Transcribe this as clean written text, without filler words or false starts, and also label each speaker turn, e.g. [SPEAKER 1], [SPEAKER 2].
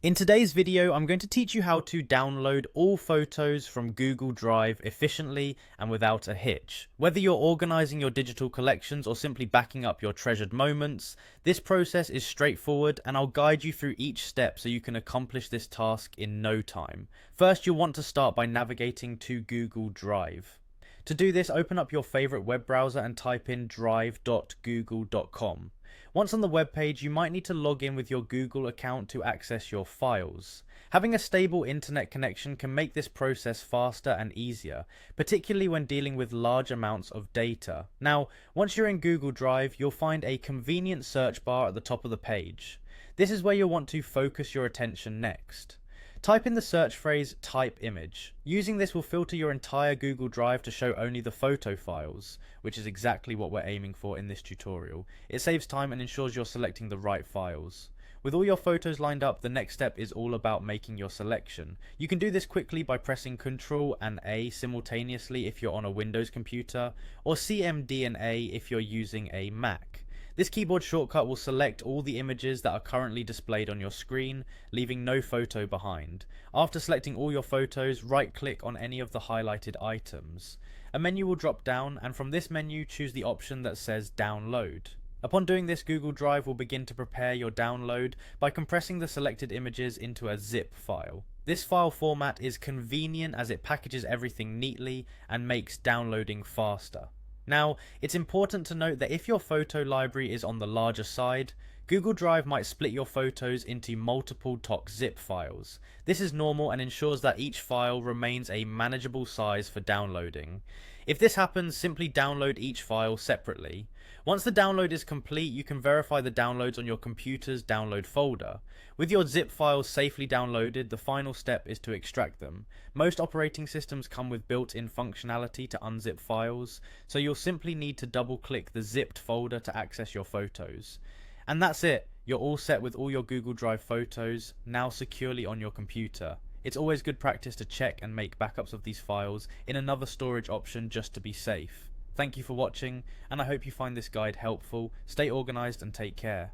[SPEAKER 1] In today's video, I'm going to teach you how to download all photos from Google Drive efficiently and without a hitch. Whether you're organizing your digital collections or simply backing up your treasured moments, this process is straightforward and I'll guide you through each step so you can accomplish this task in no time. First, you'll want to start by navigating to Google Drive. To do this, open up your favorite web browser and type in drive.google.com. Once on the web page, you might need to log in with your Google account to access your files. Having a stable internet connection can make this process faster and easier, particularly when dealing with large amounts of data. Now, once you're in Google Drive, you'll find a convenient search bar at the top of the page. This is where you'll want to focus your attention next. Type in the search phrase type image. Using this will filter your entire Google Drive to show only the photo files, which is exactly what we're aiming for in this tutorial. It saves time and ensures you're selecting the right files. With all your photos lined up, the next step is all about making your selection. You can do this quickly by pressing Ctrl and A simultaneously if you're on a Windows computer, or CMD and A if you're using a Mac. This keyboard shortcut will select all the images that are currently displayed on your screen, leaving no photo behind. After selecting all your photos, right-click on any of the highlighted items. A menu will drop down, and from this menu choose the option that says Download. Upon doing this, Google Drive will begin to prepare your download by compressing the selected images into a zip file. This file format is convenient as it packages everything neatly and makes downloading faster. Now, it's important to note that if your photo library is on the larger side, Google Drive might split your photos into multiple .zip files. This is normal and ensures that each file remains a manageable size for downloading. If this happens, simply download each file separately. Once the download is complete, you can verify the downloads on your computer's download folder. With your zip files safely downloaded, the final step is to extract them. Most operating systems come with built-in functionality to unzip files, so you'll simply need to double-click the zipped folder to access your photos. And that's it, you're all set with all your Google Drive photos, now securely on your computer. It's always good practice to check and make backups of these files in another storage option just to be safe. Thank you for watching, and I hope you find this guide helpful. Stay organized and take care.